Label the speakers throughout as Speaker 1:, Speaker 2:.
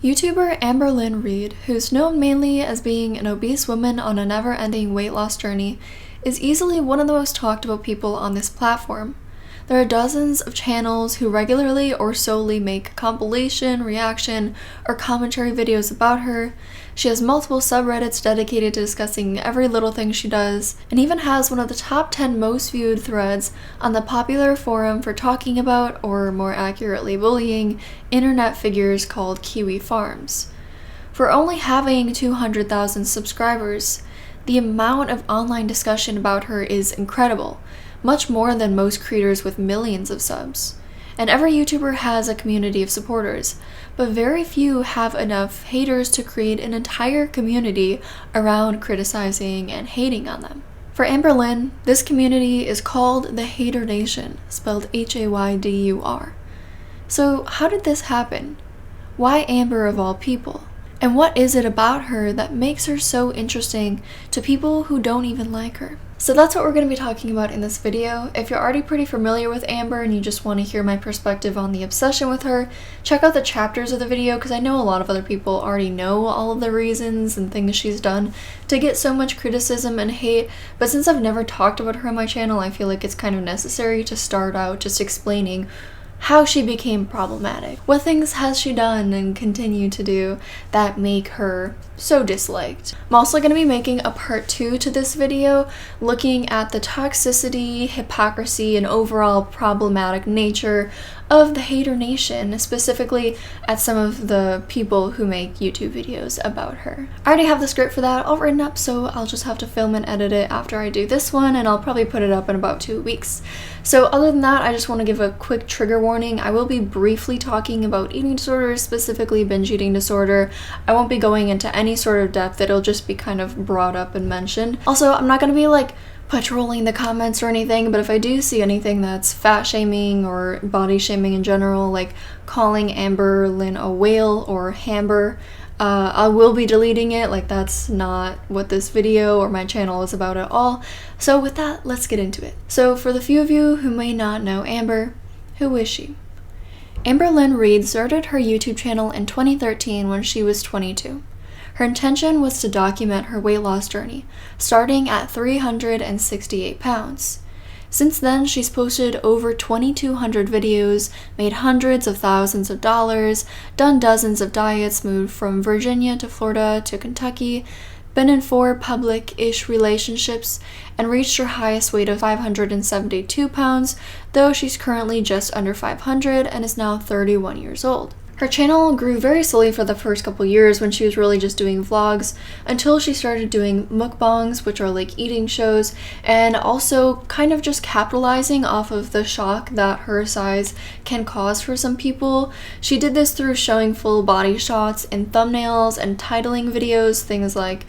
Speaker 1: YouTuber Amberlynn Reid, who's known mainly as being an obese woman on a never-ending weight loss journey, is easily one of the most talked about people on this platform. There are dozens of channels who regularly or solely make compilation, reaction, or commentary videos about her. She has multiple subreddits dedicated to discussing every little thing she does, and even has one of the top 10 most viewed threads on the popular forum for talking about, or more accurately bullying, internet figures called Kiwi Farms. For only having 200,000 subscribers, the amount of online discussion about her is incredible. Much more than most creators with millions of subs. And every YouTuber has a community of supporters, but very few have enough haters to create an entire community around criticizing and hating on them. For Amberlynn, this community is called the Hater Nation, spelled Haydur. So how did this happen? Why Amber of all people? And what is it about her that makes her so interesting to people who don't even like her? So that's what we're going to be talking about in this video. If you're already pretty familiar with Amber and you just want to hear my perspective on the obsession with her, check out the chapters of the video because I know a lot of other people already know all of the reasons and things she's done to get so much criticism and hate, but since I've never talked about her on my channel, I feel like it's kind of necessary to start out just explaining how she became problematic. What things has she done and continue to do that make her so disliked? I'm also going to be making a part 2 to this video looking at the toxicity, hypocrisy, and overall problematic nature of the Hater Nation, specifically at some of the people who make YouTube videos about her. I already have the script for that all written up, so I'll just have to film and edit it after I do this one, and I'll probably put it up in about 2 weeks. So other than that, I just want to give a quick trigger warning. I will be briefly talking about eating disorders, specifically binge eating disorder. I won't be going into any sort of depth, it'll just be kind of brought up and mentioned. Also, I'm not going to be like patrolling the comments or anything, but if I do see anything that's fat shaming or body shaming in general, like calling Amberlynn a whale or hamber, I will be deleting it. Like, that's not what this video or my channel is about at all. So with that, let's get into it. So for the few of you who may not know Amber, who is she? Amberlynn Reid started her YouTube channel in 2013 when she was 22. Her intention was to document her weight loss journey, starting at 368 pounds. Since then, she's posted over 2,200 videos, made hundreds of thousands of dollars, done dozens of diets, moved from Virginia to Florida to Kentucky, been in 4 public-ish relationships, and reached her highest weight of 572 pounds, though she's currently just under 500 and is now 31 years old. Her channel grew very slowly for the first couple years when she was really just doing vlogs, until she started doing mukbangs, which are like eating shows, and also kind of just capitalizing off of the shock that her size can cause for some people. She did this through showing full body shots in thumbnails and titling videos, things like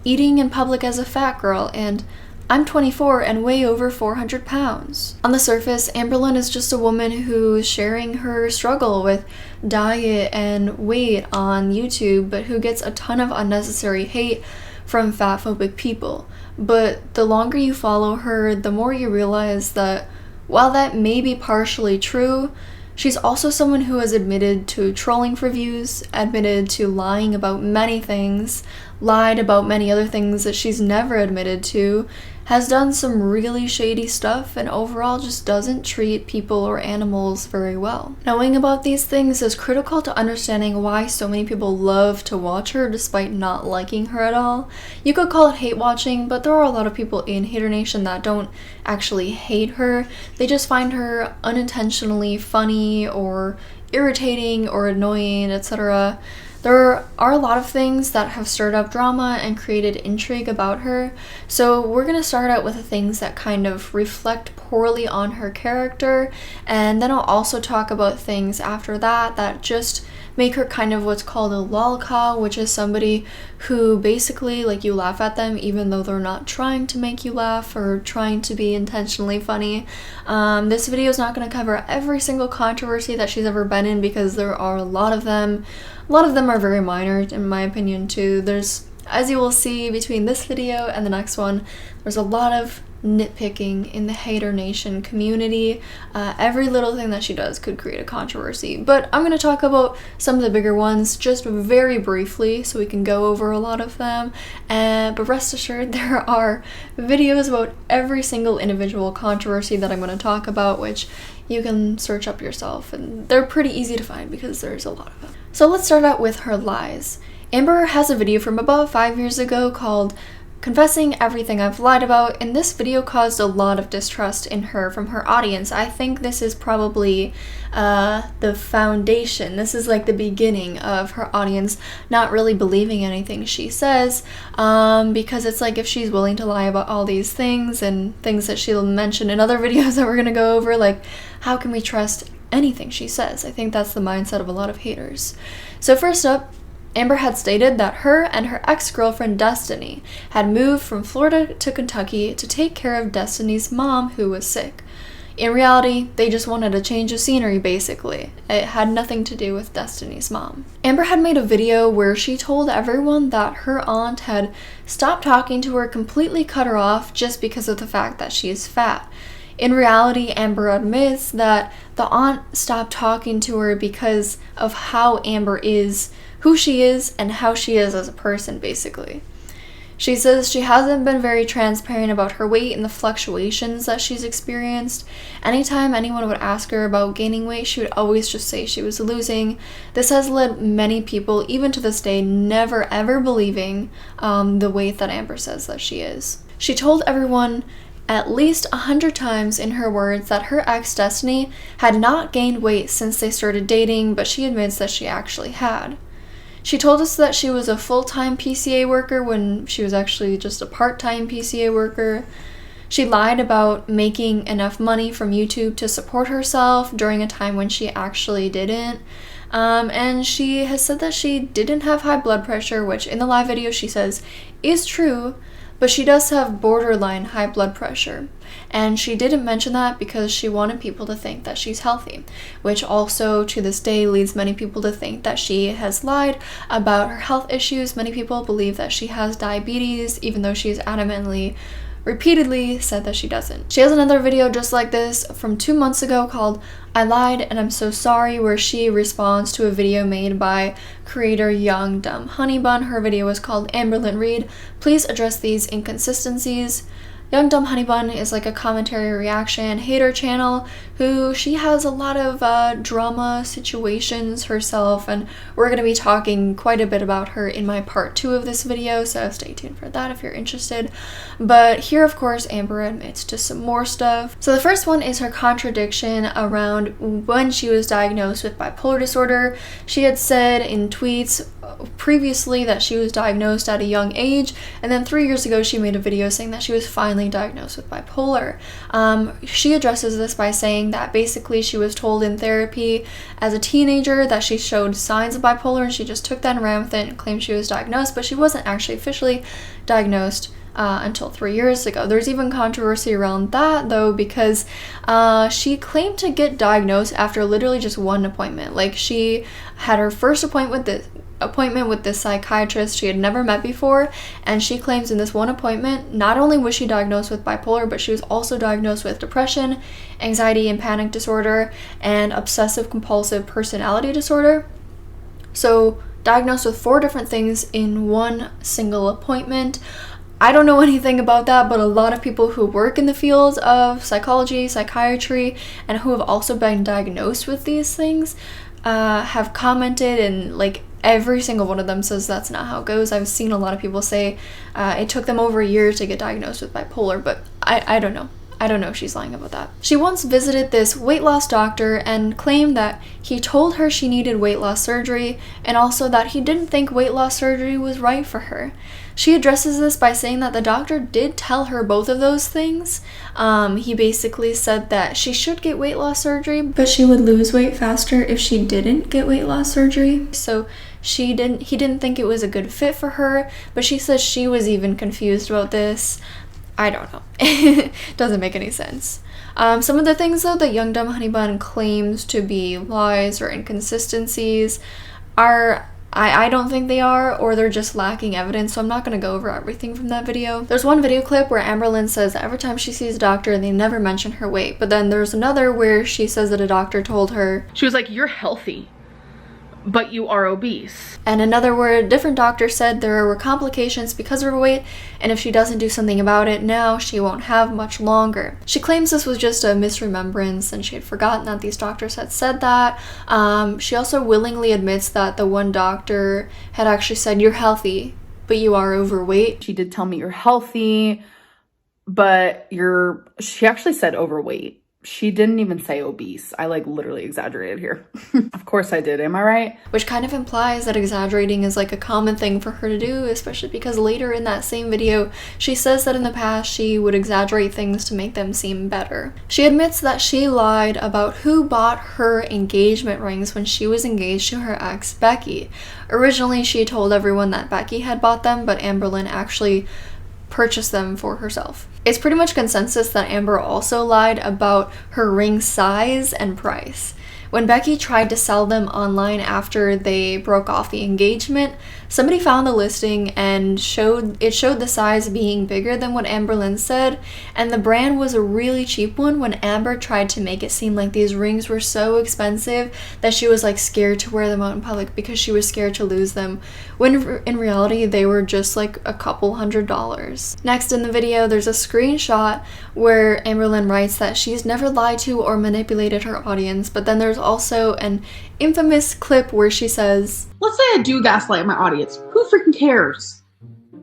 Speaker 1: eating in public as a fat girl and I'm 24 and weigh over 400 pounds. On the surface, Amberlynn is just a woman who's sharing her struggle with diet and weight on YouTube, but who gets a ton of unnecessary hate from fatphobic people. But the longer you follow her, the more you realize that while that may be partially true, she's also someone who has admitted to trolling for views, admitted to lying about many things, lied about many other things that she's never admitted to, has done some really shady stuff, and overall just doesn't treat people or animals very well. Knowing about these things is critical to understanding why so many people love to watch her despite not liking her at all. You could call it hate watching, but there are a lot of people in Hater Nation that don't actually hate her. They just find her unintentionally funny or irritating or annoying, etc. There are a lot of things that have stirred up drama and created intrigue about her, so we're going to start out with the things that kind of reflect poorly on her character, and then I'll also talk about things after that that just make her kind of what's called a lolcow, which is somebody who basically, like, you laugh at them even though they're not trying to make you laugh or trying to be intentionally funny. This video is not going to cover every single controversy that she's ever been in because there are a lot of them. A lot of them are very minor, in my opinion, too. There's As you will see between this video and the next one, there's a lot of nitpicking in the hater nation community. Every little thing that she does could create a controversy, but I'm going to talk about some of the bigger ones just very briefly so we can go over a lot of them. But rest assured, there are videos about every single individual controversy that I'm going to talk about, which you can search up yourself, and they're pretty easy to find because there's a lot of them. So let's start out with her lies. Amber has a video from about 5 years ago called Confessing Everything I've Lied About, and this video caused a lot of distrust in her from her audience. I think this is probably the foundation. This is like the beginning of her audience not really believing anything she says, because it's like if she's willing to lie about all these things and things that she'll mention in other videos that we're gonna go over, like how can we trust anything she says? I think that's the mindset of a lot of haters. So first up, Amber had stated that her and her ex-girlfriend Destiny had moved from Florida to Kentucky to take care of Destiny's mom, who was sick. In reality, they just wanted a change of scenery, basically. It had nothing to do with Destiny's mom. Amber had made a video where she told everyone that her aunt had stopped talking to her, completely cut her off just because of the fact that she is fat. In reality, Amber admits that the aunt stopped talking to her because of how Amber is, who she is, and how she is as a person, basically. She says she hasn't been very transparent about her weight and the fluctuations that she's experienced. Anytime anyone would ask her about gaining weight, she would always just say she was losing. This has led many people, even to this day, never ever believing the weight that Amber says that she is. She told everyone at least 100 times, in her words, that her ex Destiny had not gained weight since they started dating, but she admits that she actually had. She told us that she was a full-time PCA worker when she was actually just a part-time PCA worker. She lied about making enough money from YouTube to support herself during a time when she actually didn't. And she has said that she didn't have high blood pressure, which in the live video she says is true, but she does have borderline high blood pressure. And she didn't mention that because she wanted people to think that she's healthy, which also to this day leads many people to think that she has lied about her health issues. Many people believe that she has diabetes, even though she's adamantly, repeatedly said that she doesn't. She has another video just like this from 2 months ago called I Lied and I'm So Sorry, where she responds to a video made by creator Young Dumb Honey Bun. Her video was called Amberlynn Reid, Please Address These Inconsistencies. Young Dumb Honey Bun is like a commentary reaction hater channel who she has a lot of drama situations herself, and we're going to be talking quite a bit about her in my part 2 of this video, so stay tuned for that if you're interested. But here, of course, Amber admits to some more stuff. So the first one is her contradiction around when she was diagnosed with bipolar disorder. She had said in tweets previously that she was diagnosed at a young age, and then 3 years ago she made a video saying that she was finally diagnosed with bipolar. She addresses this by saying that basically she was told in therapy as a teenager that she showed signs of bipolar, and she just took that and ran with it and claimed she was diagnosed, but she wasn't actually officially diagnosed until 3 years ago. There's even controversy around that though, because she claimed to get diagnosed after literally just one appointment. Like, she had her first appointment with this psychiatrist she had never met before, and she claims in this one appointment not only was she diagnosed with bipolar, but she was also diagnosed with depression, anxiety and panic disorder, and obsessive compulsive personality disorder. So diagnosed with 4 different things in one single appointment. I don't know anything about that, but a lot of people who work in the field of psychology, psychiatry, and who have also been diagnosed with these things have commented, and like every single one of them says that's not how it goes. I've seen a lot of people say it took them over a year to get diagnosed with bipolar, but I don't know. I don't know if she's lying about that. She once visited this weight loss doctor and claimed that he told her she needed weight loss surgery, and also that he didn't think weight loss surgery was right for her. She addresses this by saying that the doctor did tell her both of those things. He basically said that she should get weight loss surgery, but she would lose weight faster if she didn't get weight loss surgery. So he didn't think it was a good fit for her, but she says she was even confused about this. I don't know. Doesn't make any sense. Some of the things though that Young Dumb Honey Bun claims to be lies or inconsistencies are I don't think they are, or they're just lacking evidence, so I'm not going to go over everything from that video. There's one video clip where Amberlynn says that every time she sees a doctor, they never mention her weight, but then there's another where she says that a doctor told her,
Speaker 2: she was like, you're healthy, but you are obese.
Speaker 1: And another where a different doctor said there were complications because of her weight, and if she doesn't do something about it now, she won't have much longer. She claims this was just a misremembrance and she had forgotten that these doctors had said that. She also willingly admits that the one doctor had actually said, you're healthy, but you are overweight.
Speaker 2: She did tell me you're healthy, but she actually said overweight. She didn't even say obese. I like literally exaggerated here. Of course I did, am I right?
Speaker 1: Which kind of implies that exaggerating is like a common thing for her to do, especially because later in that same video, she says that in the past she would exaggerate things to make them seem better. She admits that she lied about who bought her engagement rings when she was engaged to her ex, Becky. Originally, she told everyone that Becky had bought them, but Amberlynn actually purchase them for herself. It's pretty much consensus that Amber also lied about her ring size and price. When Becky tried to sell them online after they broke off the engagement, somebody found the listing and showed the size being bigger than what Amberlynn said, and the brand was a really cheap one when Amber tried to make it seem like these rings were so expensive that she was like scared to wear them out in public because she was scared to lose them, when in reality they were just like a couple $100s. Next in the video, there's a screenshot where Amberlynn writes that she's never lied to or manipulated her audience, but then there's also an infamous clip where she says,
Speaker 3: let's say I do gaslight my audience. Who freaking cares?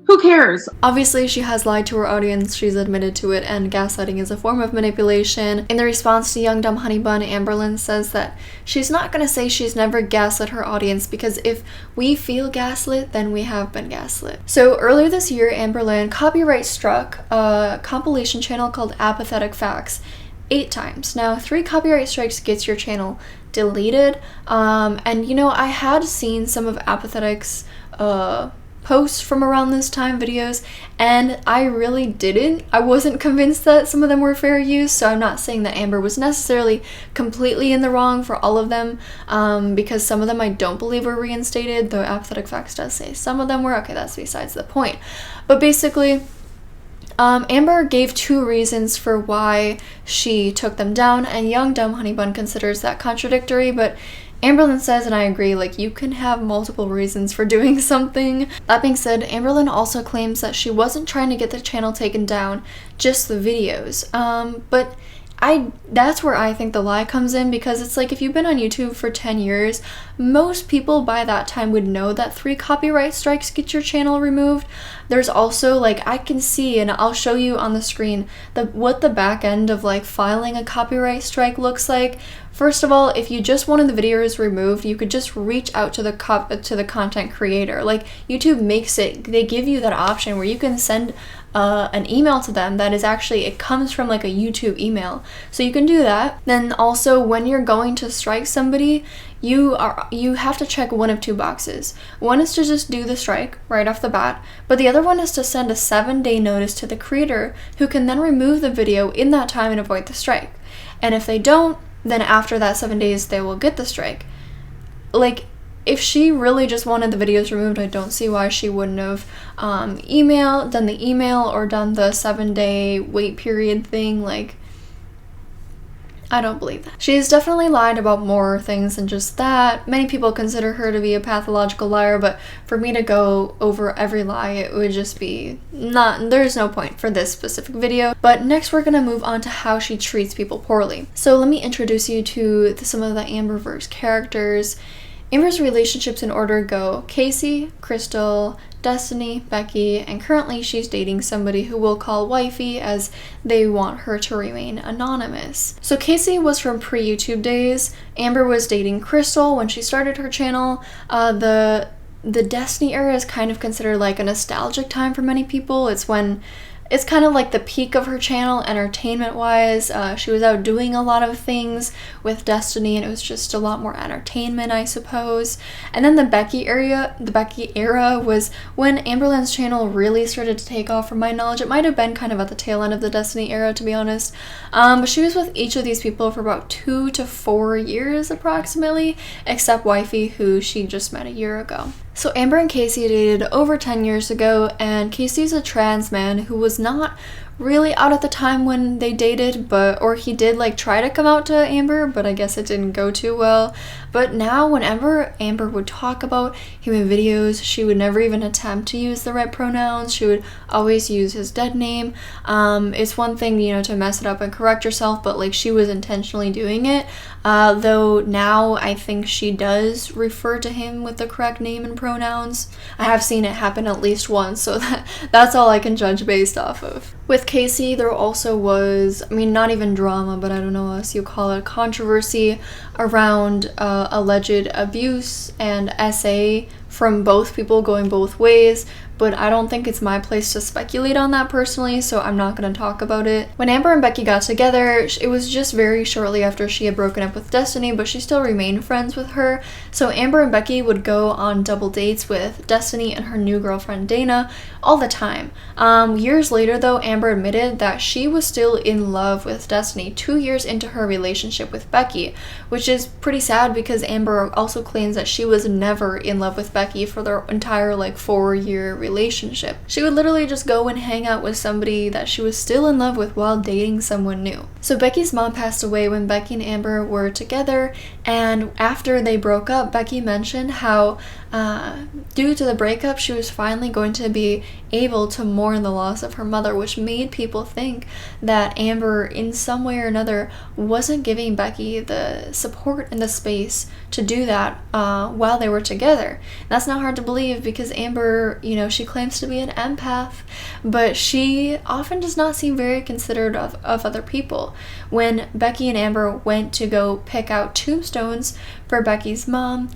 Speaker 3: Who cares?
Speaker 1: Obviously, she has lied to her audience, she's admitted to it, and gaslighting is a form of manipulation. In the response to Young Dumb Honey Bun, Amberlynn says that she's not gonna say she's never gaslit her audience, because if we feel gaslit, then we have been gaslit. So earlier this year, Amberlynn copyright struck a compilation channel called Apathetic Facts 8 times. Now, 3 copyright strikes gets your channel deleted, and you know, I had seen some of Apathetic's posts from around this time, videos, and I wasn't convinced that some of them were fair use, so I'm not saying that Amber was necessarily completely in the wrong for all of them, because some of them I don't believe were reinstated, though Apathetic Facts does say some of them were. Okay, that's besides the point. But basically, Amber gave 2 reasons for why she took them down, and Young Dumb Honey Bun considers that contradictory, but Amberlynn says, and I agree, like, you can have multiple reasons for doing something. That being said, Amberlynn also claims that she wasn't trying to get the channel taken down, just the videos. But that's where I think the lie comes in, because it's like, if you've been on YouTube for 10 years, most people by that time would know that 3 copyright strikes get your channel removed. There's also, like, I can see, and I'll show you on the screen, what the back end of, like, filing a copyright strike looks like. First of all, if you just wanted the videos removed, you could just reach out to the content creator. Like, YouTube makes it, they give you that option where you can send an email to them that is actually, it comes from like a YouTube email. So you can do that. Then also, when you're going to strike somebody, you have to check one of 2 boxes. One is to just do the strike right off the bat, but the other one is to send a 7-day notice to the creator, who can then remove the video in that time and avoid the strike. And if they don't, then after that 7 days, they will get the strike. Like, if she really just wanted the videos removed, I don't see why she wouldn't have done the email or done the 7-day wait period thing. Like, I don't believe that. She's definitely lied about more things than just that. Many people consider her to be a pathological liar, but for me to go over every lie, it would just be there's no point for this specific video. But next we're gonna move on to how she treats people poorly. So let me introduce you to some of the Amberverse characters. Amber's relationships in order go Casey, Crystal, Destiny, Becky, and currently she's dating somebody who we'll call Wifey, as they want her to remain anonymous. So Casey was from pre-YouTube days. Amber was dating Crystal when she started her channel. The Destiny era is kind of considered like a nostalgic time for many people. It's kind of like the peak of her channel entertainment-wise. She was out doing a lot of things with Destiny, and it was just a lot more entertainment, I suppose. And then the Becky era was when Amberlynn's channel really started to take off, from my knowledge. It might have been kind of at the tail end of the Destiny era, to be honest. But she was with each of these people for about 2 to 4 years approximately, except Wifey, who she just met a year ago. So Amber and Casey dated over 10 years ago, and Casey's a trans man who was not really out at the time when they dated, or he did like try to come out to Amber, but I guess it didn't go too well. But now whenever Amber would talk about him in videos, she would never even attempt to use the right pronouns. She would always use his dead name. It's one thing, you know, to mess it up and correct yourself, but like she was intentionally doing it. Though now I think she does refer to him with the correct name and pronouns. I have seen it happen at least once, so that's all I can judge based off of. With Casey, there also was, I mean, not even drama, but I don't know what you call it, controversy around alleged abuse and SA from both people going both ways, but I don't think it's my place to speculate on that personally, so I'm not going to talk about it. When Amber and Becky got together, it was just very shortly after she had broken up with Destiny, but she still remained friends with her. So Amber and Becky would go on double dates with Destiny and her new girlfriend Dana all the time. Years later though, Amber admitted that she was still in love with Destiny 2 years into her relationship with Becky, which is pretty sad because Amber also claims that she was never in love with Becky for their entire like 4-year relationship. She would literally just go and hang out with somebody that she was still in love with while dating someone new. So Becky's mom passed away when Becky and Amber were together, and after they broke up, Becky mentioned how due to the breakup, she was finally going to be able to mourn the loss of her mother, which made people think that Amber, in some way or another, wasn't giving Becky the support and the space to do that while they were together. That's not hard to believe because Amber, you know, she claims to be an empath, but she often does not seem very considerate of other people. When Becky and Amber went to go pick out tombstones for Becky's mom,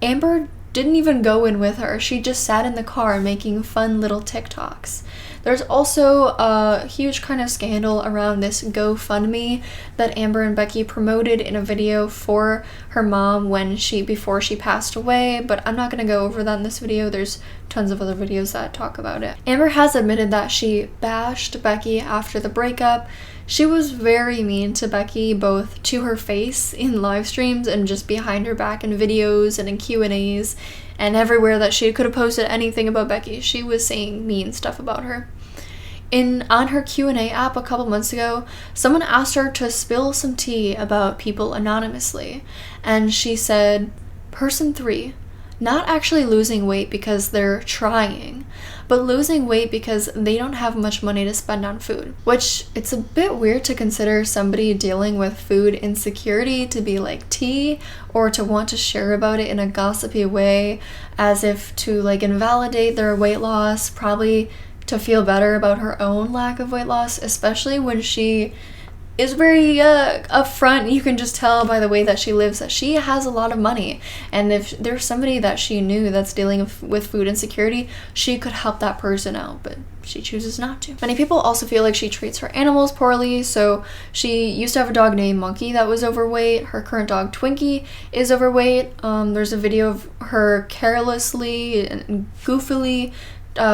Speaker 1: Amber didn't even go in with her. She just sat in the car making fun little TikToks. There's also a huge kind of scandal around this GoFundMe that Amber and Becky promoted in a video for her mom before she passed away, but I'm not going to go over that in this video. There's tons of other videos that talk about it. Amber has admitted that she bashed Becky after the breakup. She was very mean to Becky, both to her face in live streams and just behind her back in videos and in Q&As, and everywhere that she could have posted anything about Becky, she was saying mean stuff about her. On her Q&A app a couple months ago, someone asked her to spill some tea about people anonymously, and she said, "Person 3, not actually losing weight because they're trying, but losing weight because they don't have much money to spend on food." Which, it's a bit weird to consider somebody dealing with food insecurity to be like tea, or to want to share about it in a gossipy way, as if to like invalidate their weight loss, probably to feel better about her own lack of weight loss, especially when she is very upfront. You can just tell by the way that she lives that she has a lot of money, and if there's somebody that she knew that's dealing with food insecurity, she could help that person out, but she chooses not to. Many people also feel like she treats her animals poorly. So she used to have a dog named Monkey that was overweight. Her current dog Twinkie is overweight. There's a video of her carelessly and goofily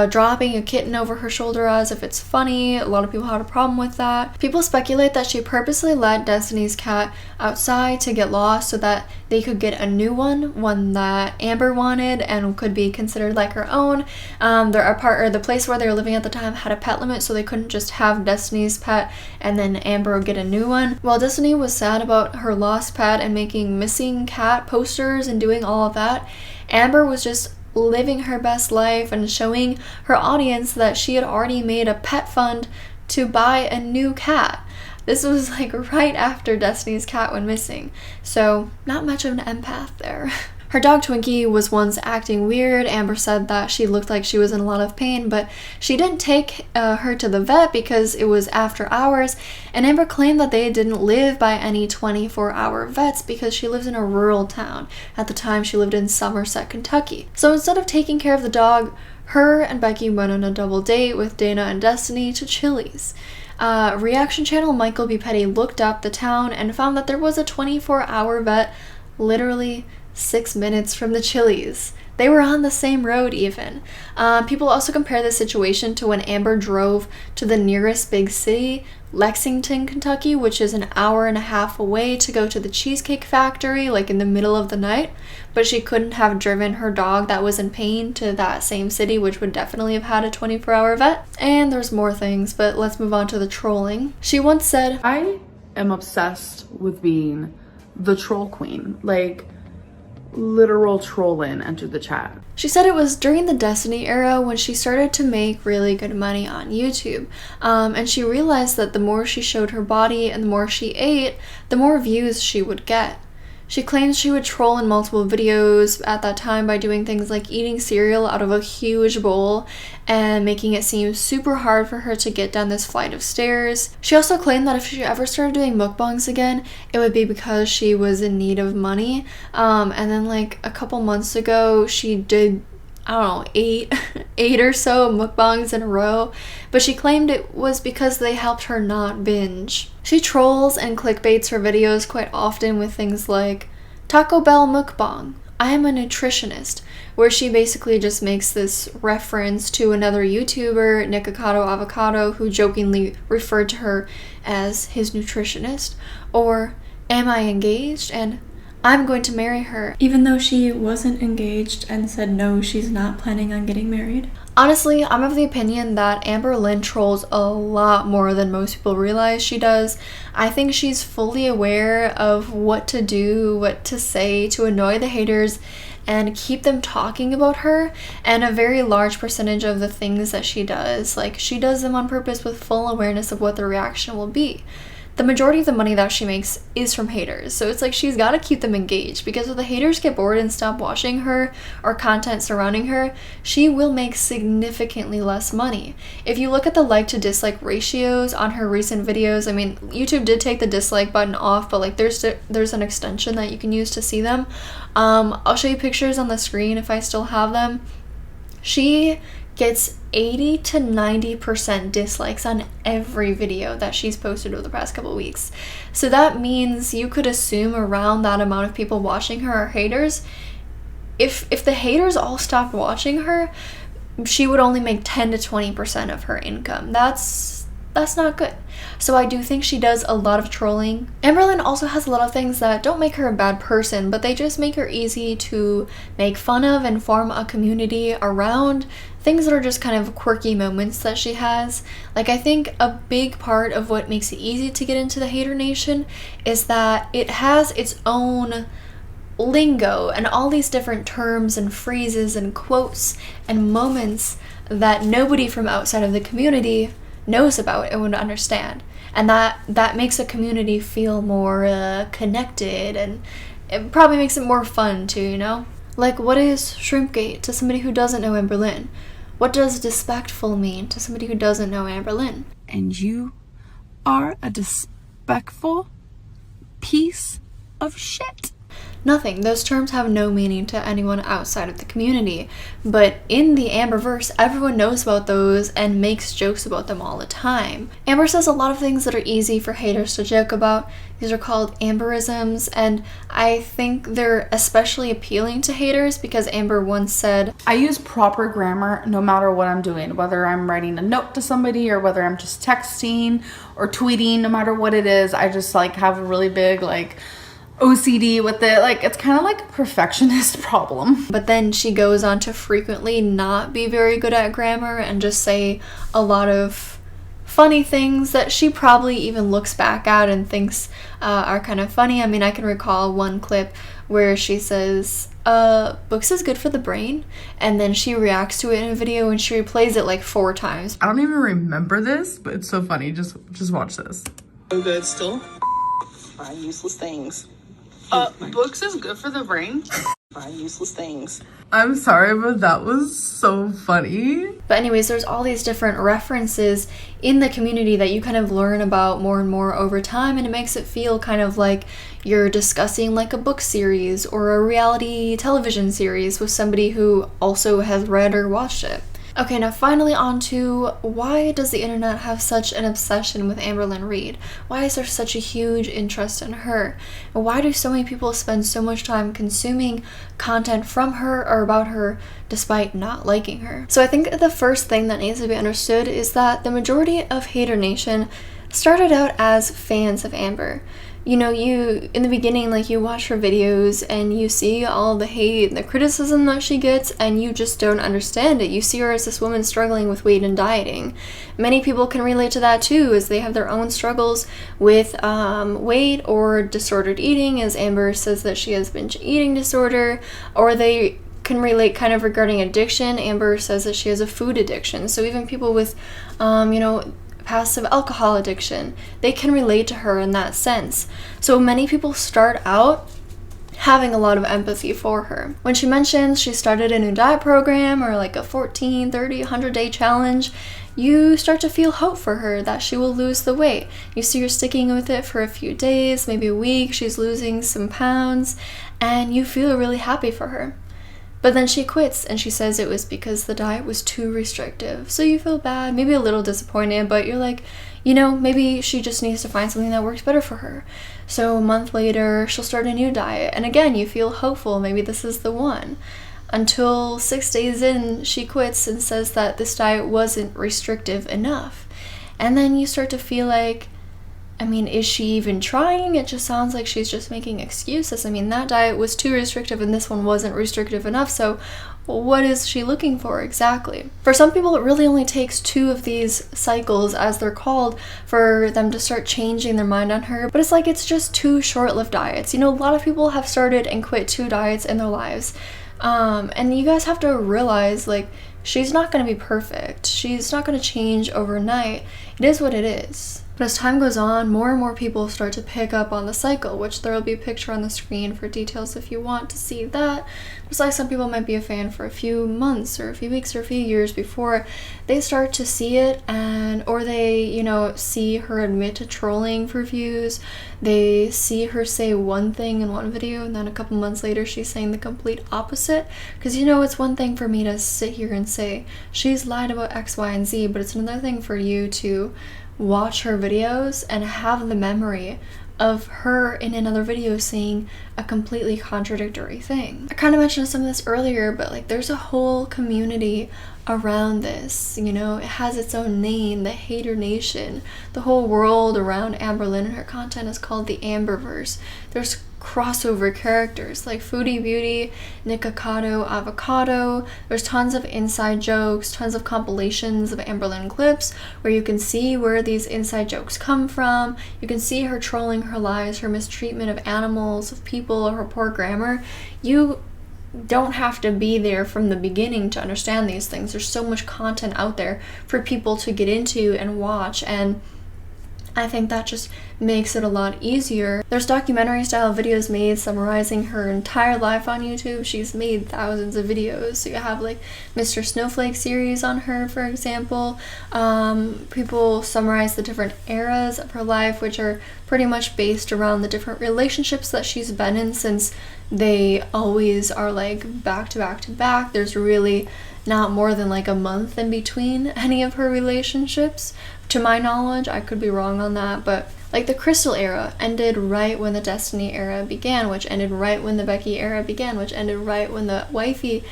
Speaker 1: dropping a kitten over her shoulder as if it's funny. A lot of people had a problem with that. People speculate that she purposely let Destiny's cat outside to get lost so that they could get a new one that Amber wanted and could be considered like her own. The place where they were living at the time had a pet limit, so they couldn't just have Destiny's pet and then Amber would get a new one. While Destiny was sad about her lost pet and making missing cat posters and doing all of that, Amber was just living her best life and showing her audience that she had already made a pet fund to buy a new cat. This was like right after Destiny's cat went missing, so not much of an empath there. Her dog Twinkie was once acting weird. Amber said that she looked like she was in a lot of pain, but she didn't take her to the vet because it was after hours, and Amber claimed that they didn't live by any 24-hour vets because she lives in a rural town. At the time, she lived in Somerset, Kentucky. So instead of taking care of the dog, her and Becky went on a double date with Dana and Destiny to Chili's. Reaction channel Michael B. Petty looked up the town and found that there was a 24-hour vet literally 6 minutes from the Chili's. They were on the same road even. People also compare this situation to when Amber drove to the nearest big city, Lexington, Kentucky, which is an hour and a half away, to go to the Cheesecake Factory, like in the middle of the night. But she couldn't have driven her dog that was in pain to that same city, which would definitely have had a 24-hour vet. And there's more things, but let's move on to the trolling. She once said,
Speaker 2: I am obsessed with being the troll queen. Like, literal trollin entered the chat.
Speaker 1: She said it was during the Destiny era when she started to make really good money on YouTube. And she realized that the more she showed her body and the more she ate, the more views she would get. She claims she would troll in multiple videos at that time by doing things like eating cereal out of a huge bowl and making it seem super hard for her to get down this flight of stairs. She also claimed that if she ever started doing mukbangs again, it would be because she was in need of money. And then like a couple months ago, she did, I don't know, eight or so mukbangs in a row, but she claimed it was because they helped her not binge. She trolls and clickbaits her videos quite often with things like Taco Bell mukbang, I am a nutritionist, where she basically just makes this reference to another YouTuber, Nikocado Avocado, who jokingly referred to her as his nutritionist, or am I engaged? And I'm going to marry her, even though she wasn't engaged and said no, she's not planning on getting married. Honestly, I'm of the opinion that Amberlynn trolls a lot more than most people realize she does. I think she's fully aware of what to do, what to say to annoy the haters and keep them talking about her, and a very large percentage of the things that she does, like, she does them on purpose with full awareness of what the reaction will be. The majority of the money that she makes is from haters, so it's like she's got to keep them engaged, because if the haters get bored and stop watching her or content surrounding her, she will make significantly less money. If you look at the like to dislike ratios on her recent videos, I mean, YouTube did take the dislike button off, but like there's an extension that you can use to see them. I'll show you pictures on the screen if I still have them. She gets 80 to 90% dislikes on every video that she's posted over the past couple weeks. So that means you could assume around that amount of people watching her are haters. If the haters all stopped watching her, she would only make 10 to 20% of her income. That's not good. So I do think she does a lot of trolling. Amberlynn also has a lot of things that don't make her a bad person, but they just make her easy to make fun of and form a community around. Things that are just kind of quirky moments that she has. Like, I think a big part of what makes it easy to get into the hater nation is that it has its own lingo and all these different terms and phrases and quotes and moments that nobody from outside of the community knows about and would understand, and that makes a community feel more connected, and it probably makes it more fun too, you know? Like, what is Shrimpgate to somebody who doesn't know Amberlynn? What does despectful mean to somebody who doesn't know Amberlynn?
Speaker 4: And you are a despectful piece of shit.
Speaker 1: Nothing. Those terms have no meaning to anyone outside of the community. But in the Amberverse, everyone knows about those and makes jokes about them all the time. Amber says a lot of things that are easy for haters to joke about. These are called Amberisms, and I think they're especially appealing to haters because Amber once said,
Speaker 2: I use proper grammar no matter what I'm doing, whether I'm writing a note to somebody or whether I'm just texting or tweeting, no matter what it is. I just like have a really big like OCD with it. Like, it's kind of like a perfectionist problem.
Speaker 1: But then she goes on to frequently not be very good at grammar and just say a lot of funny things that she probably even looks back at and thinks are kind of funny. I mean, I can recall one clip where she says, books is good for the brain, and then she reacts to it in a video and she replays it like 4 times.
Speaker 5: I don't even remember this, but it's so funny. Just watch this.
Speaker 6: So good still.
Speaker 7: Find useless things.
Speaker 6: Books is good for the brain.
Speaker 7: Find useless things.
Speaker 5: I'm sorry, but that was so funny.
Speaker 1: But anyways, there's all these different references in the community that you kind of learn about more and more over time, and it makes it feel kind of like you're discussing like a book series or a reality television series with somebody who also has read or watched it. Okay, now finally on to why does the internet have such an obsession with Amberlynn Reid? Why is there such a huge interest in her? And why do so many people spend so much time consuming content from her or about her despite not liking her? So I think the first thing that needs to be understood is that the majority of Hater Nation started out as fans of Amber. You know, you, in the beginning, like, you watch her videos and you see all the hate and the criticism that she gets, and you just don't understand it. You see her as this woman struggling with weight and dieting. Many people can relate to that too, as they have their own struggles with weight or disordered eating, as Amber says that she has binge eating disorder, or they can relate kind of regarding addiction. Amber says that she has a food addiction. So even people with, you know, passive alcohol addiction, they can relate to her in that sense. So many people start out having a lot of empathy for her. When she mentions she started a new diet program or like a 14, 30, 100-day challenge, you start to feel hope for her that she will lose the weight. You see her sticking with it for a few days, maybe a week, she's losing some pounds, and you feel really happy for her. But then she quits and she says it was because the diet was too restrictive. So you feel bad, maybe a little disappointed, but you're like, you know, maybe she just needs to find something that works better for her. So a month later, she'll start a new diet. And again, you feel hopeful, maybe this is the one. Until 6 days in, she quits and says that this diet wasn't restrictive enough. And then you start to feel like, I mean, is she even trying? It just sounds like she's just making excuses. I mean, that diet was too restrictive and this one wasn't restrictive enough, so what is she looking for exactly? For some people, it really only takes 2 of these cycles, as they're called, for them to start changing their mind on her. But it's like it's just 2 short-lived diets. You know, a lot of people have started and quit 2 diets in their lives. And you guys have to realize, like, she's not going to be perfect. She's not going to change overnight. It is what it is. But as time goes on, more and more people start to pick up on the cycle, which there will be a picture on the screen for details if you want to see that. Just like some people might be a fan for a few months or a few weeks or a few years before they start to see it, and or they, you know, see her admit to trolling for views. They see her say one thing in one video and then a couple months later she's saying the complete opposite. Because, you know, it's one thing for me to sit here and say she's lied about X, Y, and Z, but it's another thing for you to watch her videos and have the memory of her in another video saying a completely contradictory thing. I kind of mentioned some of this earlier, but like there's a whole community around this, you know, it has its own name, the Hater Nation. The whole world around Amberlynn and her content is called the Amberverse. There's crossover characters like Foodie Beauty, Nikocado, Avocado. There's tons of inside jokes, tons of compilations of Amberlynn clips where you can see where these inside jokes come from. You can see her trolling her lies, her mistreatment of animals, of people, her poor grammar. You don't have to be there from the beginning to understand these things. There's so much content out there for people to get into and watch, and I think that just makes it a lot easier. There's documentary style videos made summarizing her entire life on YouTube. She's made thousands of videos. So you have like Mr. Snowflake series on her, for example. People summarize the different eras of her life, which are pretty much based around the different relationships that she's been in, since they always are like back to back to back. There's really not more than like a month in between any of her relationships, to my knowledge. I could be wrong on that, but like the Crystal era ended right when the Destiny era began, which ended right when the Becky era began, which ended right when the Wifey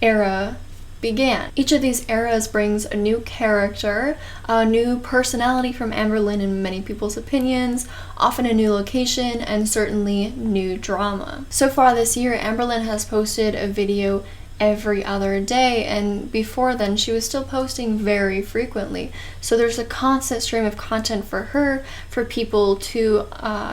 Speaker 1: era began. Each of these eras brings a new character, a new personality from Amberlynn in many people's opinions, often a new location, and certainly new drama. So far this year, Amberlynn has posted a video every other day, and before then she was still posting very frequently. So there's a constant stream of content for her, for people to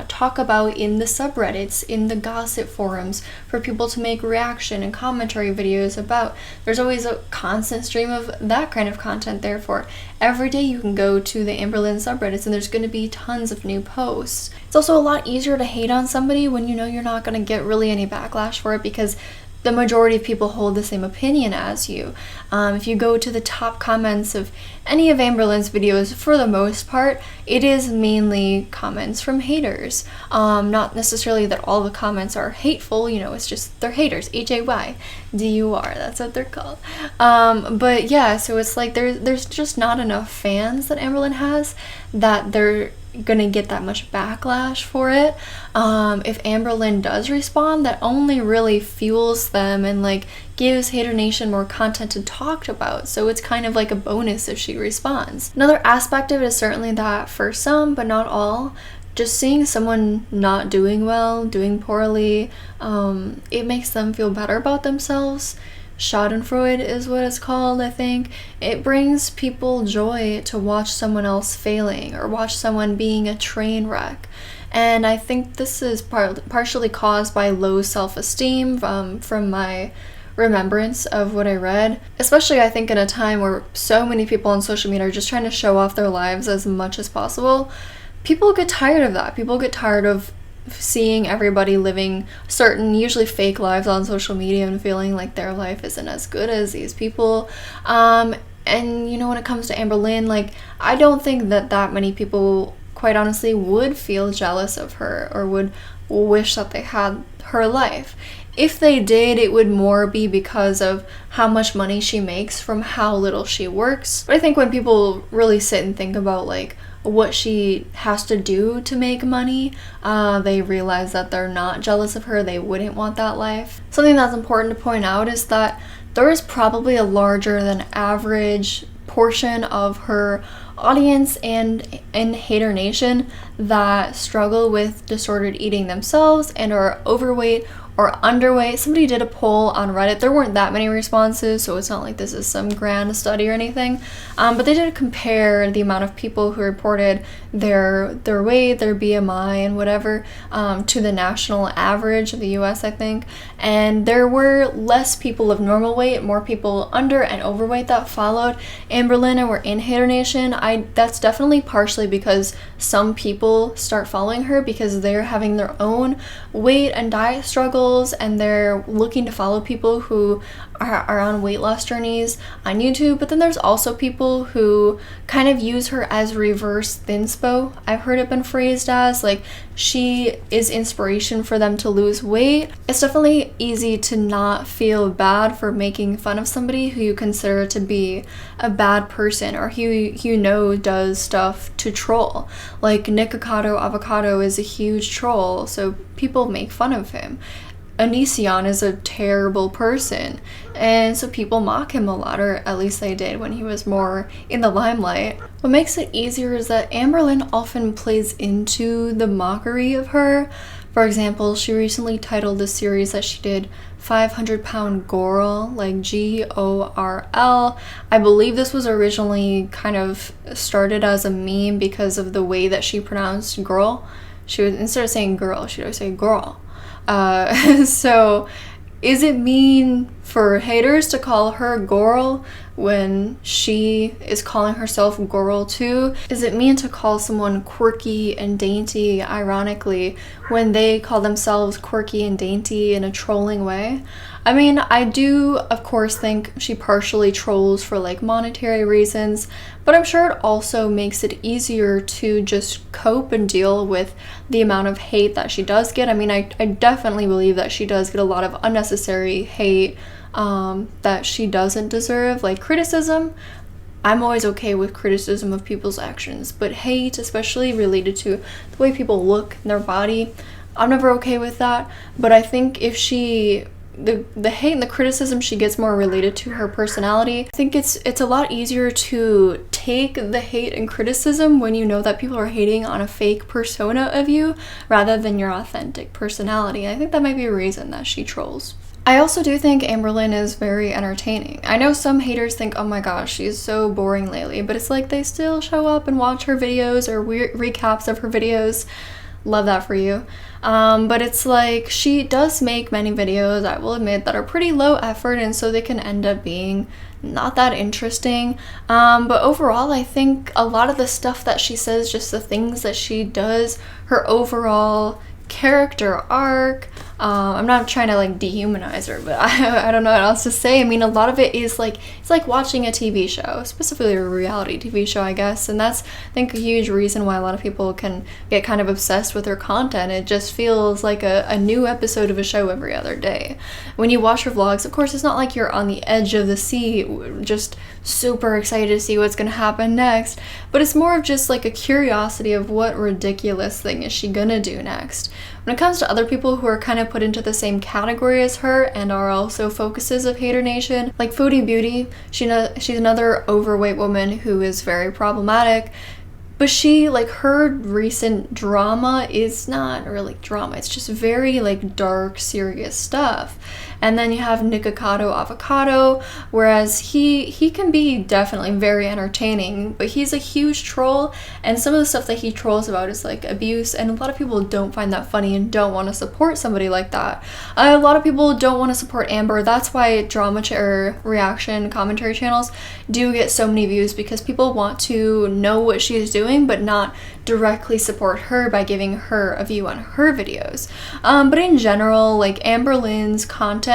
Speaker 1: talk about in the subreddits, in the gossip forums, for people to make reaction and commentary videos about. There's always a constant stream of that kind of content. Therefore, every day you can go to the Amberlynn subreddits and there's going to be tons of new posts. It's also a lot easier to hate on somebody when you know you're not going to get really any backlash for it, because the majority of people hold the same opinion as you. If you go to the top comments of any of Amberlynn's videos, for the most part, it is mainly comments from haters. Not necessarily that all the comments are hateful, you know, it's just they're haters, H-A-Y-D-U-R, that's what they're called. But yeah, so it's like there's just not enough fans that Amberlynn has that they're gonna get that much backlash for it. If Amberlynn does respond, that only really fuels them and like gives Hater Nation more content to talk about, so it's kind of like a bonus if she responds. Another aspect of it is certainly that for some, but not all, just seeing someone not doing well, doing poorly, it makes them feel better about themselves. Schadenfreude is what it's called, I think. It brings people joy to watch someone else failing or watch someone being a train wreck. And I think this is partially caused by low self-esteem from my remembrance of what I read. Especially I think in a time where so many people on social media are just trying to show off their lives as much as possible. People get tired of that. People get tired of seeing everybody living certain, usually fake lives on social media and feeling like their life isn't as good as these people. And you know, when it comes to Amberlynn, like, I don't think that many people, quite honestly, would feel jealous of her or would wish that they had her life. If they did, it would more be because of how much money she makes from how little she works. But I think when people really sit and think about like what she has to do to make money, they realize that they're not jealous of her. They wouldn't want that life. Something that's important to point out is that there is probably a larger than average portion of her audience and in Hater Nation that struggle with disordered eating themselves and are overweight or underweight. Somebody did a poll on Reddit. There weren't that many responses, so it's not like this is some grand study or anything, but they did compare the amount of people who reported their weight, their BMI and whatever, to the national average of the US, I think, and there were less people of normal weight, more people under and overweight that followed Amberlynn and were in Hater Nation. That's definitely partially because some people start following her because they're having their own weight and diet struggles, and they're looking to follow people who are on weight loss journeys on YouTube. But then there's also people who kind of use her as reverse thinspo. I've heard it been phrased as like she is inspiration for them to lose weight. It's definitely easy to not feel bad for making fun of somebody who you consider to be a bad person or who you know does stuff to troll. Like Nick Avocado is a huge troll, so people make fun of him. Onision is a terrible person, and so people mock him a lot, or at least they did when he was more in the limelight. What makes it easier is that Amberlynn often plays into the mockery of her. For example, she recently titled the series that she did 500-pound Girl, like G-O-R-L. I believe this was originally kind of started as a meme because of the way that she pronounced girl. She would, instead of saying girl, she would say girl. So is it mean for haters to call her girl when she is calling herself girl too? Is it mean to call someone quirky and dainty ironically when they call themselves quirky and dainty in a trolling way? I mean, I do of course think she partially trolls for like monetary reasons, but I'm sure it also makes it easier to just cope and deal with the amount of hate that she does get. I mean, I definitely believe that she does get a lot of unnecessary hate that she doesn't deserve, like criticism. I'm always okay with criticism of people's actions, but hate, especially related to the way people look in their body, I'm never okay with that. But I think if the hate and the criticism she gets more related to her personality, I think it's a lot easier to take the hate and criticism when you know that people are hating on a fake persona of you rather than your authentic personality. I think that might be a reason that she trolls. I also do think Amberlynn is very entertaining. I know some haters think, oh my gosh, she's so boring lately, but it's like they still show up and watch her videos or recaps of her videos. Love that for you. But it's like she does make many videos, I will admit, that are pretty low effort, and so they can end up being not that interesting. But overall, I think a lot of the stuff that she says, just the things that she does, her overall character arc, I'm not trying to like dehumanize her, but I don't know what else to say. I mean, a lot of it is like, it's like watching a TV show, specifically a reality TV show, I guess. And that's, I think, a huge reason why a lot of people can get kind of obsessed with her content. It just feels like a new episode of a show every other day. When you watch her vlogs, of course, it's not like you're on the edge of the seat, just super excited to see what's gonna happen next, but it's more of just like a curiosity of what ridiculous thing is she gonna do next. When it comes to other people who are kind of put into the same category as her and are also focuses of Hater Nation, like Foodie Beauty, she's another overweight woman who is very problematic. But she, like, her recent drama is not really drama. It's just very, like, dark, serious stuff. And then you have Nikocado Avocado, whereas he can be definitely very entertaining, but he's a huge troll, and some of the stuff that he trolls about is, like, abuse, and a lot of people don't find that funny and don't want to support somebody like that. A lot of people don't want to support Amber. That's why drama or reaction commentary channels do get so many views, because people want to know what she is doing, but not directly support her by giving her a view on her videos. But in general, like, Amberlynn's content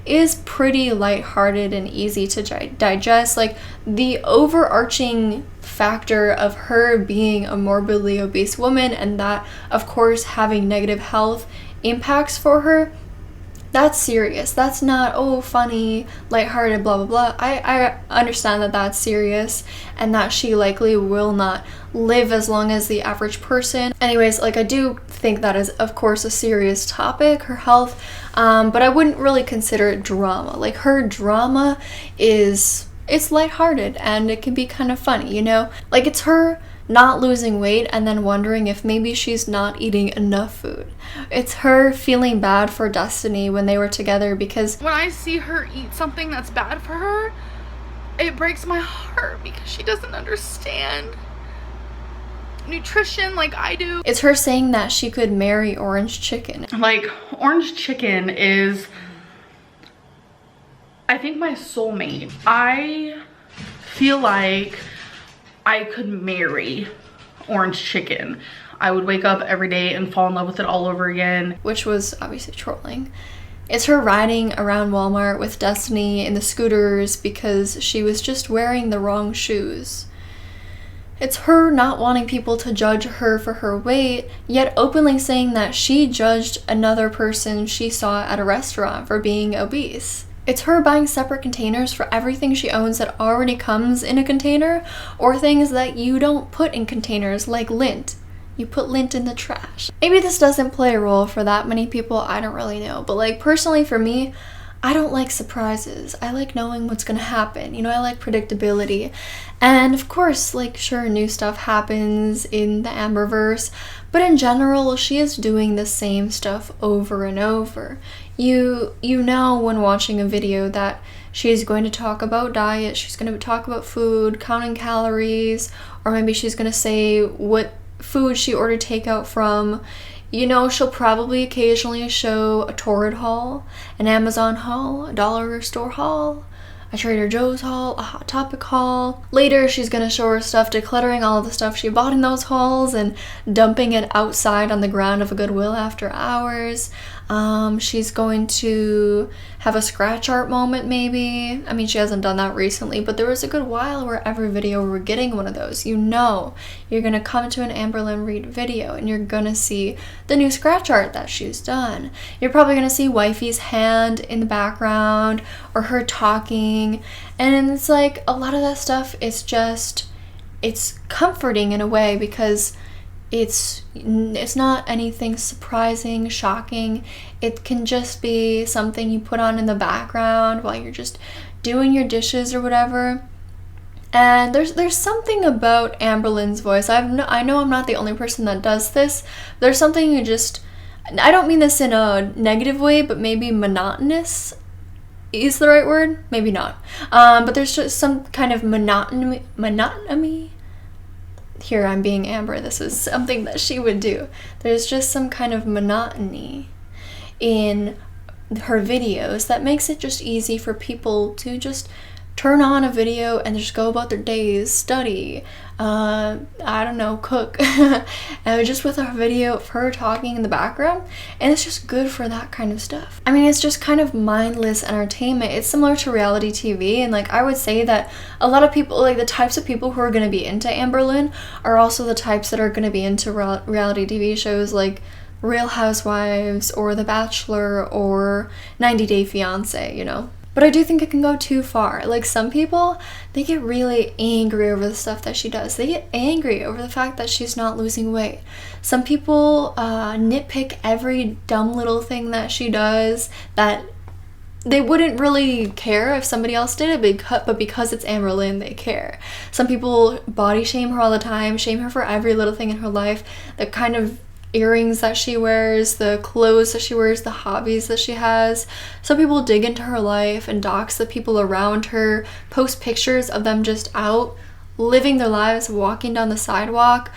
Speaker 1: is pretty lighthearted and easy to digest. Like, the overarching factor of her being a morbidly obese woman, and that, of course, having negative health impacts for her, that's serious. That's not, oh, funny, lighthearted, blah, blah, blah. I understand that that's serious and that she likely will not live as long as the average person. Anyways, like, I do think that is, of course, a serious topic, her health, but I wouldn't really consider it drama. Like, her drama it's lighthearted and it can be kind of funny, you know? Like, it's her not losing weight and then wondering if maybe she's not eating enough food. It's her feeling bad for Destiny when they were together, because
Speaker 2: when I see her eat something that's bad for her, it breaks my heart because she doesn't understand nutrition like I do.
Speaker 1: It's her saying that she could marry Orange Chicken.
Speaker 2: Like, Orange Chicken is, I think, my soulmate. I feel like I could marry Orange Chicken. I would wake up every day and fall in love with it all over again.
Speaker 1: Which was obviously trolling. It's her riding around Walmart with Destiny in the scooters because she was just wearing the wrong shoes. It's her not wanting people to judge her for her weight, yet openly saying that she judged another person she saw at a restaurant for being obese. It's her buying separate containers for everything she owns that already comes in a container, or things that you don't put in containers, like lint. You put lint in the trash. Maybe this doesn't play a role for that many people, I don't really know. But, like, personally for me, I don't like surprises. I like knowing what's gonna happen. You know, I like predictability. And of course, like, sure, new stuff happens in the Amberverse, but in general, she is doing the same stuff over and over. You know when watching a video that she's going to talk about diet, she's going to talk about food, counting calories, or maybe she's going to say what food she ordered takeout from. You know, she'll probably occasionally show a Torrid haul, an Amazon haul, a dollar store haul, a Trader Joe's haul, a Hot Topic haul. Later, she's gonna show her stuff, decluttering all of the stuff she bought in those hauls and dumping it outside on the ground of a Goodwill after hours. She's going to have a scratch art moment, maybe. I mean, she hasn't done that recently, but there was a good while where every video we're getting one of those. You know, you're gonna come to an Amberlynn Reid video and you're gonna see the new scratch art that she's done. You're probably gonna see wifey's hand in the background or her talking, and it's like a lot of that stuff is just, it's comforting in a way because it's not anything surprising, shocking. It can just be something you put on in the background while you're just doing your dishes or whatever. And there's something about Amberlynn's voice. I know I'm not the only person that does this. There's something you just, I don't mean this in a negative way, but maybe monotonous is the right word? Maybe not. But there's just some kind of monotony. Here I'm being Amber, this is something that she would do. There's just some kind of monotony in her videos that makes it just easy for people to just turn on a video and just go about their days, study, I don't know, cook, and just with a video of her talking in the background, and it's just good for that kind of stuff. I mean, it's just kind of mindless entertainment. It's similar to reality TV, and like I would say that a lot of people, like the types of people who are going to be into Amberlynn are also the types that are going to be into reality TV shows like Real Housewives or The Bachelor or 90 Day Fiancé, you know? But I do think it can go too far. Like some people, they get really angry over the stuff that she does. They get angry over the fact that she's not losing weight. Some people nitpick every dumb little thing that she does that they wouldn't really care if somebody else did it, but because it's Amberlynn, they care. Some people body shame her all the time, shame her for every little thing in her life, the kind of earrings that she wears, the clothes that she wears, the hobbies that she has. Some people dig into her life and dox the people around her, post pictures of them just out living their lives, walking down the sidewalk.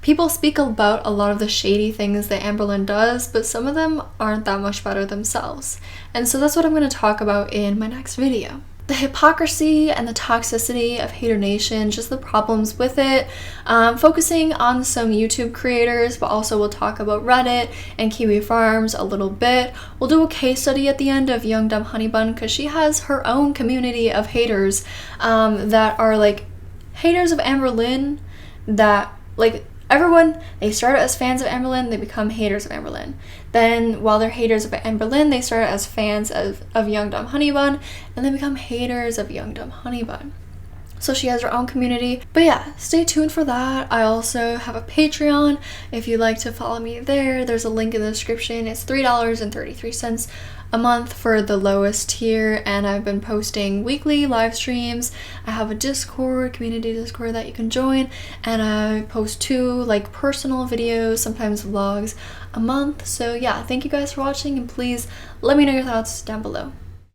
Speaker 1: People speak about a lot of the shady things that Amberlynn does, but some of them aren't that much better themselves. And so that's what I'm going to talk about in my next video. The hypocrisy and the toxicity of Hater Nation, just the problems with it, focusing on some YouTube creators, but also we'll talk about Reddit and Kiwi Farms a little bit. We'll do a case study at the end of Young Dumb Honey Bun because she has her own community of haters that are like haters of Amberlynn, that like everyone, they started as fans of Amberlynn, they become haters of Amberlynn. Then, while they're haters of Amberlynn, they start as fans of Young Dumb Honey Bun, and they become haters of Young Dumb Honey Bun. So she has her own community. But yeah, stay tuned for that. I also have a Patreon. If you'd like to follow me there, there's a link in the description. It's $3.33 a month for the lowest tier, and I've been posting weekly live streams. I have a Discord, community Discord that you can join, and I post 2 like personal videos, sometimes vlogs a month. So yeah, thank you guys for watching, and please let me know your thoughts down below.